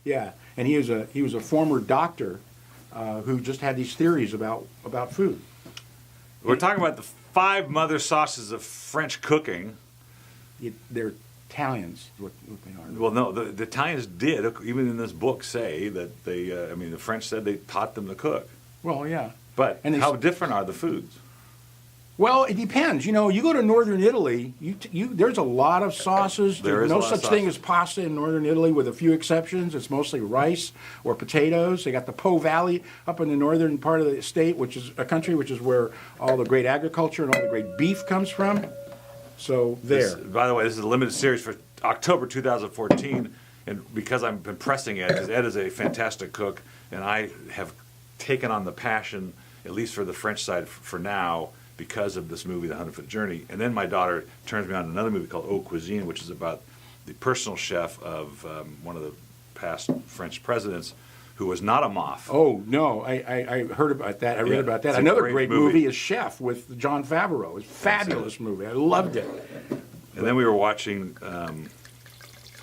Yeah, and he was a former doctor who just had these theories about food. We're talking about the 5 mother sauces of French cooking. They're Italians, what they are. Well, no, the Italians did, even in this book, say that they, the French said they taught them to cook. Well, yeah. But how different are the foods? Well, it depends. You go to northern Italy, there's a lot of sauces. There's no such thing as pasta in northern Italy, with a few exceptions. It's mostly rice or potatoes. They got the Po Valley up in the northern part of the state, which is a country which is where all the great agriculture and all the great beef comes from. So there. By the way, this is a limited series for October 2014, and because I've been pressing Ed, because Ed is a fantastic cook, and I have taken on the passion, at least for the French side for now, because of this movie, The 100-Foot Journey. And then my daughter turns me on to another movie called Haute Cuisine, which is about the personal chef of one of the past French presidents, who was not a moth. Oh, no, I heard about that. I read about that. Another great movie is Chef with Jon Favreau. It's a fabulous movie. I loved it. And then we were watching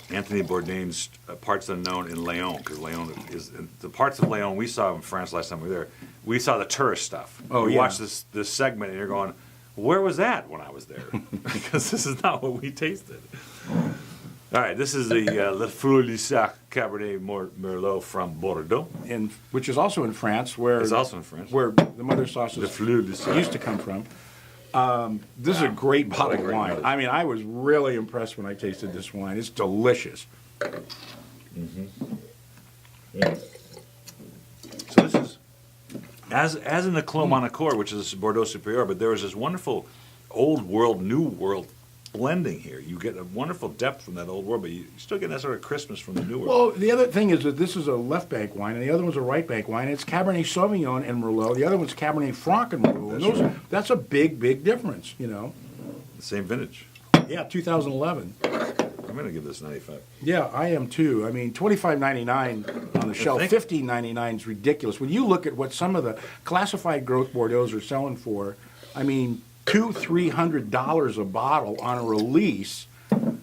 Anthony Bourdain's Parts Unknown in Lyon, because Lyon is the parts of Lyon we saw in France last time we were there. We saw the tourist stuff. Oh, we yeah. watched this segment, and you're going, where was that when I was there? Because this is not what we tasted. All right, this is the Le Fleur Lissac Cabernet Merlot from Bordeaux. Which is also in France, where It's also in France. where the mother sauces Le Fleur Lissac used to come from. This is a great bottle of wine. I mean, I was really impressed when I tasted this wine. It's delicious. Mm-hmm. Yeah. So this is, as in the Clos Monacour, which is Bordeaux Superior, but there was this wonderful old world, new world blending here. You get a wonderful depth from that old world, but you still get that sort of crispness from the new world. Well, the other thing is that this is a left bank wine, and the other one's a right bank wine. It's Cabernet Sauvignon and Merlot. The other one's Cabernet Franc and Merlot. That's a big, big difference, The same vintage. Yeah, 2011. I'm going to give this 95. Yeah, I am too. I mean, $25.99 on the shelf, $15.99 is ridiculous. When you look at what some of the classified growth Bordeaux's are selling for, I mean, $200-300 a bottle on a release.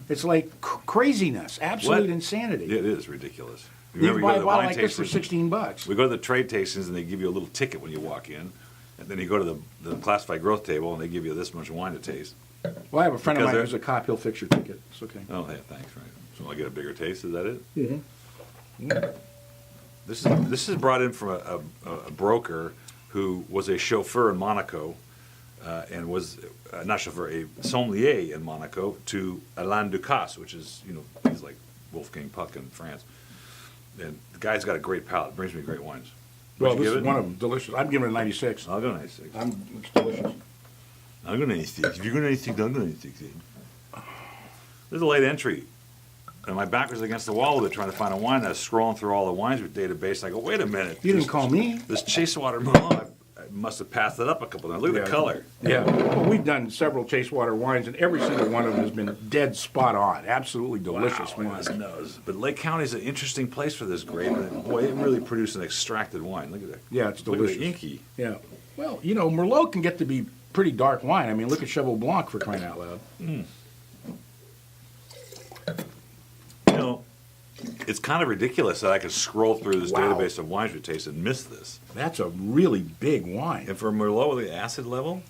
It's like craziness, absolute insanity. It is ridiculous. You can buy a bottle like this for $16. We go to the trade tastings, and they give you a little ticket when you walk in, and then you go to the classified growth table, and they give you this much wine to taste. Well, I have a friend of mine who's a cop. He'll fix your ticket. It's okay. Oh, yeah, thanks. Right. So I get a bigger taste. Is that it? Mm-hmm. This is brought in from a broker who was a chauffeur in Monaco. And was not chauffeur, a sommelier in Monaco to Alain Ducasse, which is, he's like Wolfgang Puck in France. And the guy's got a great palate, brings me great wines. Well, this is one of them, delicious. I'm giving it a 96. I'll go 96. It's delicious. I'll go 96. If you're going 96, I'll go 96. There's a late entry. And my back was against the wall with it, trying to find a wine. I was scrolling through all the wines with database. I go, wait a minute. You didn't call me? This Chacewater Merlot, I must have passed it up a couple times. Look at the color. Yeah. Well, we've done several Chacewater wines, and every single one of them has been dead spot on. Absolutely delicious wines. Nose. But Lake County is an interesting place for this grape. And boy, it really produced an extracted wine. Look at that. Yeah, it's delicious. Look at the inky. Yeah. Well, Merlot can get to be pretty dark wine. I mean, look at Cheval Blanc, for crying out loud. Mm. It's kind of ridiculous that I could scroll through this database of wines we taste and miss this. That's a really big wine. And for Merlot with the acid level,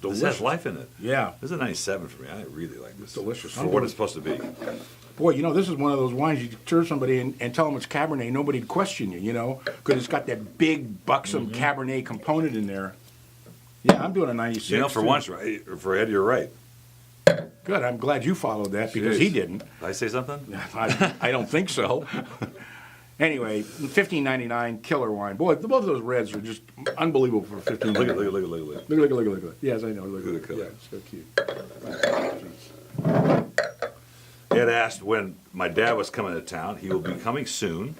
this has life in it. Yeah. This is a 97 for me. I really like this. It's delicious. For what it's supposed to be. Boy, this is one of those wines you serve somebody and tell them it's Cabernet, nobody'd question you, because it's got that big, buxom Cabernet component in there. Yeah, I'm doing a 96. For once, right? For Ed, you're right. Good. I'm glad you followed that because he didn't. Did I say something? I don't think so. Anyway, $15.99 killer wine. Boy, both of those reds are just unbelievable for $15. Look at Look. Yes, I know. Look at the color. Yeah, it's so cute. Ed asked when my dad was coming to town. He will be coming soon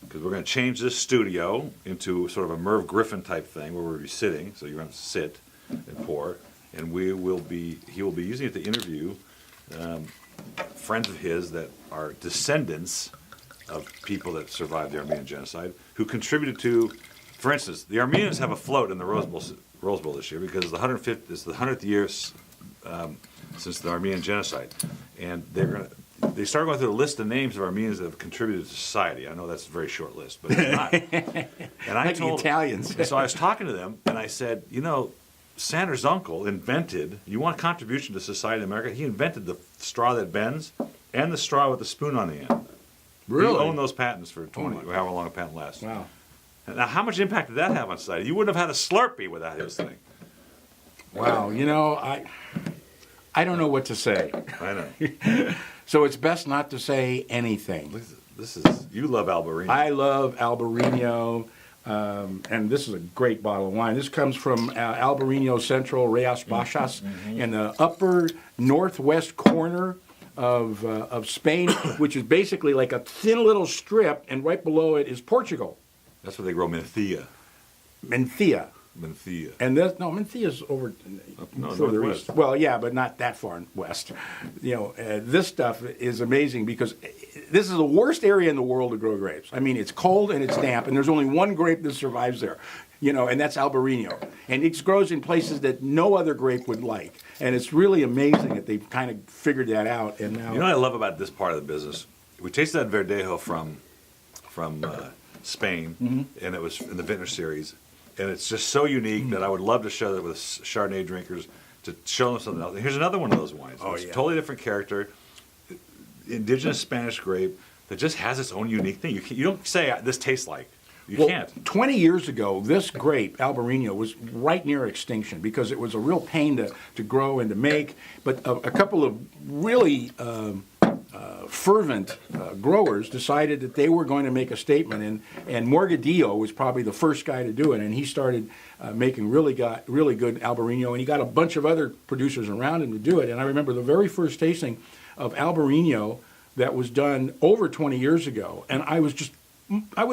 because we're going to change this studio into sort of a Merv Griffin type thing where we'll be sitting. So you're going to sit and pour. And he will be using it to interview friends of his that are descendants of people that survived the Armenian genocide, who contributed to, for instance, the Armenians have a float in the Rose Bowl this year because it's the 100th year since the Armenian genocide, and they're going to they started going through the list of names of Armenians that have contributed to society. I know that's a very short list, but it's not. And I Like told the Italians. So I was talking to them, and I said, Sandra's uncle invented, you want contribution to society in America? He invented the straw that bends and the straw with the spoon on the end. Really? He owned those patents for 20, or however long a patent lasts. Wow. Now, how much impact did that have on society? You wouldn't have had a Slurpee without his thing. Wow. I don't know what to say. I know. So it's best not to say anything. You love Albarino. I love Albarino, and this is a great bottle of wine. This comes from Albarino Central Rias Baixas in the upper northwest corner of Spain, which is basically like a thin little strip, and right below it is Portugal. That's where they grow Mencia. Mencia. And Mencia's over further northwest. east. Well, yeah, but not that far west. This stuff is amazing because this is the worst area in the world to grow grapes. I mean, it's cold and it's damp, and there's only one grape that survives there, and that's Albarino. And it grows in places that no other grape would like. And it's really amazing that they've kind of figured that out. And now, what I love about this part of the business? We tasted that Verdejo from Spain, and it was in the Vintner series. And it's just so unique that I would love to show that with Chardonnay drinkers, to show them something else. And here's another one of those wines. It's a totally different character, indigenous Spanish grape that just has its own unique thing. You don't say, this tastes like. You can't. 20 years ago, this grape, Albarino, was right near extinction because it was a real pain to grow and to make. But a couple of really fervent growers decided that they were going to make a statement, and Morgadillo was probably the first guy to do it, and he started making really good Albarino, and he got a bunch of other producers around him to do it. And I remember the very first tasting of Albarino that was done over 20 years ago, and I was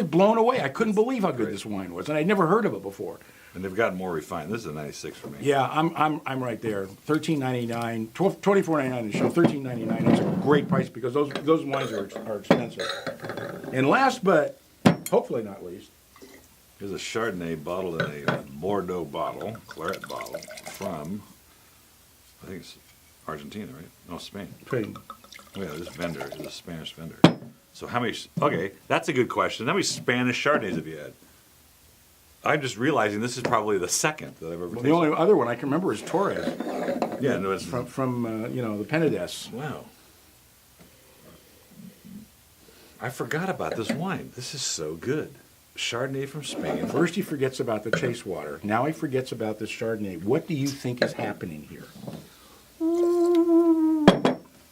blown away. I couldn't believe how good this wine was, and I'd never heard of it before. And they've gotten more refined. This is a 96 for me. Yeah, I'm right there. $13.99, $24.99 in the show. $13.99. That's a great price because those wines are expensive. And last but hopefully not least, here's a Chardonnay bottled in a Bordeaux bottle, claret bottle from, I think it's Argentina, right? No, Spain. Spain. Oh yeah, this vendor is a Spanish vendor. So how many? Okay, that's a good question. How many Spanish Chardonnays have you had? I'm just realizing this is probably the second that I've ever tasted. The only other one I can remember is Torres. Yeah, no, it's from the Penedès. Wow. I forgot about this wine. This is so good. Chardonnay from Spain. First he forgets about the Chacewater. Now he forgets about this Chardonnay. What do you think is happening here?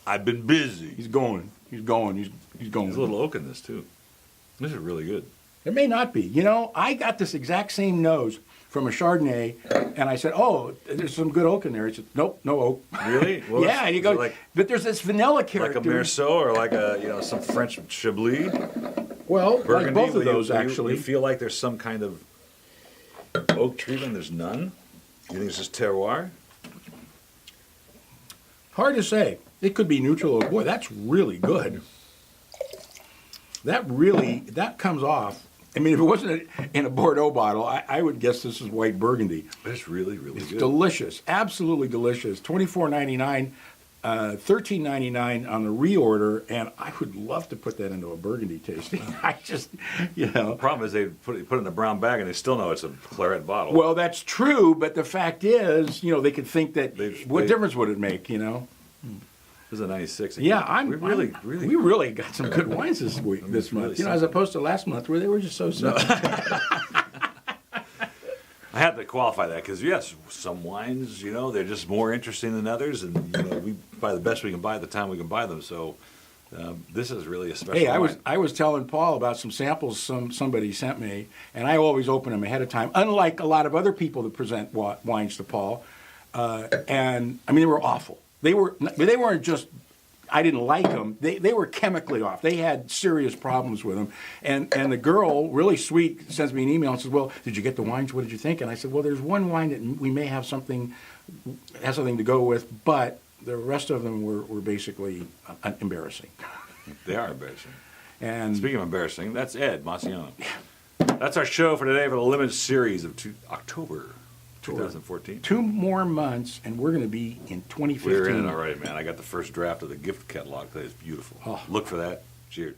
I've been busy. He's going. He's going. There's a little oak in this too. This is really good. It may not be. I got this exact same nose from a Chardonnay, and I said, "Oh, there's some good oak in there." He said, "Nope, no oak." Really? Well, yeah, and you go, but there's this vanilla character. Like a Merlot or like a some French Chablis. Well, Burgundy, like both of those actually. You feel like there's some kind of oak treatment. There's none. You think it's just terroir? Hard to say. It could be neutral oak. Boy, that's really good. That comes off. I mean, if it wasn't in a Bordeaux bottle, I would guess this is white Burgundy. But it's really, really good. Delicious, absolutely delicious. $24.99, $13.99 on the reorder, and I would love to put that into a Burgundy tasting. The problem is they put it in a brown bag and they still know it's a claret bottle. Well, that's true, but the fact is, they could think that what difference would it make, This is a 96. Yeah, we really got some good wines this month. As opposed to last month where they were just so simple. I had to qualify that because yes, some wines, they're just more interesting than others, and we buy the best we can buy at the time we can buy them. So this is really a special. Hey, wine. I was telling Paul about some samples somebody sent me, and I always open them ahead of time. Unlike a lot of other people that present wines to Paul, and I mean they were awful. They weren't just, I didn't like them. They were chemically off. They had serious problems with them. And the girl, really sweet, sends me an email and says, "Well, did you get the wines? What did you think?" And I said, "Well, there's one wine that we may have something to go with, but the rest of them were basically embarrassing." They are embarrassing. And speaking of embarrassing, that's Ed Maciano. That's our show for today for the limited series of October. 2014. 2 more months, and we're going to be in 2015. We're in it already, man. I got the first draft of the gift catalog today. It's beautiful. Oh. Look for that. Cheers.